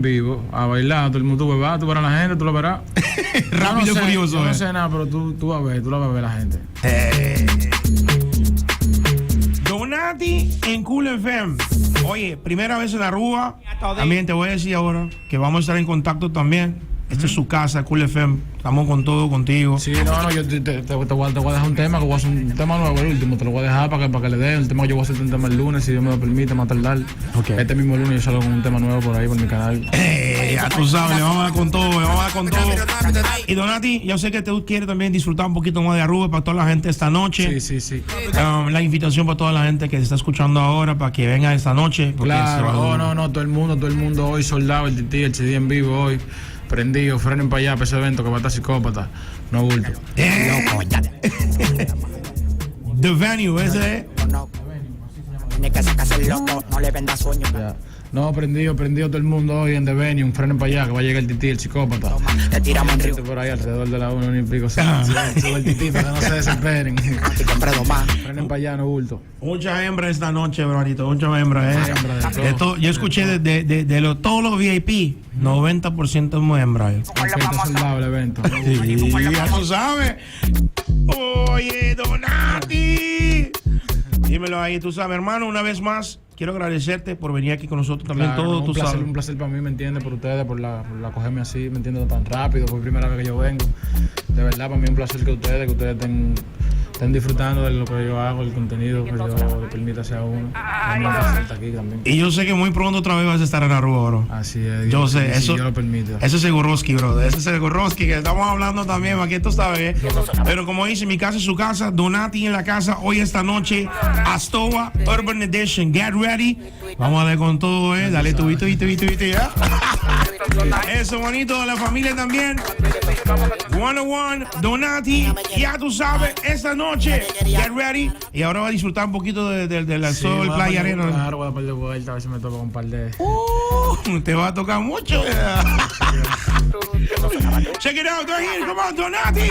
vivo a bailar, todo el mundo tú vas, tú verás a la gente, tú lo verás. Rápido y Furioso. Yo no sé nada, pero tú vas a ver, tú la vas a ver la gente. Donati en Cool FM. Oye, primera vez en Aruba. También te voy a decir ahora que vamos a estar en contacto también. Esta es su casa, Cool FM. Estamos con todo contigo. Sí, no, yo te voy a dejar un tema, que voy a hacer un tema nuevo, el último, te lo voy a dejar para que le den. El tema que yo voy a hacer un tema el lunes, si Dios me lo permite, más tardar. Okay. Este mismo lunes yo salgo con un tema nuevo por ahí, por mi canal. Ya tú sabes, le vamos a dar con todo, le vamos a dar con todo. Y Donati, yo sé que tú quieres también disfrutar un poquito más de Aruba para toda la gente esta noche. Sí. La invitación para toda la gente que se está escuchando ahora para que venga esta noche. Claro, no, todo el mundo hoy soldado, el Titi, el CD en vivo hoy. Prendido, frenen para allá, para ese evento que va a estar psicópata. No bulto. The Venue, ese es. Tiene que sacarse el loco, no le venda sueño. Ya. No, prendido todo el mundo hoy en The Venue. Frenen para allá, que va a llegar el Titi, el psicópata. Te tiramos en río. Por ahí alrededor de la 1 y pico. Sube el Titi para que no se desesperen. Te compré dos más. Frenen para allá, no bulto. Mucha hembra esta noche, bronito. Mucha hembra, yo escuché de todos los VIP, 90% es hembra. Está soldado el evento. Sí, ya tú sabes. Oye, Donati. Dímelo ahí, tú sabes, hermano, una vez más. Quiero agradecerte por venir aquí con nosotros también. Claro, todo, tú sabes. Un placer para mí, ¿me entiendes? Por ustedes, por la cogerme así, ¿me entiendes? Tan rápido, por primera vez que yo vengo. De verdad, para mí es un placer que ustedes estén disfrutando de lo que yo hago, el contenido que yo le permita hacia uno. Aquí también. Y yo sé que muy pronto otra vez vas a estar en Aruba, bro. Así es. Yo sé, si eso. yo lo permito. Ese es Segoroski, bro. Ese es Segoroski que estamos hablando también, aquí tú sabes. Pero como dice, mi casa es su casa. Donati en la casa hoy esta noche. Astoa Urban Edition. Get ready. Vamos a ver con todo, Dale tubito, ya. Eso, bonito. La familia también. 101, Donati. Ya tú sabes, esta noche. Get ready. Y ahora va a disfrutar un poquito del sol, playa, arena. Claro, voy a dar de vuelta, a ver si me toca un par de. Te va a tocar mucho. Check it out, right here. Come on, Donati.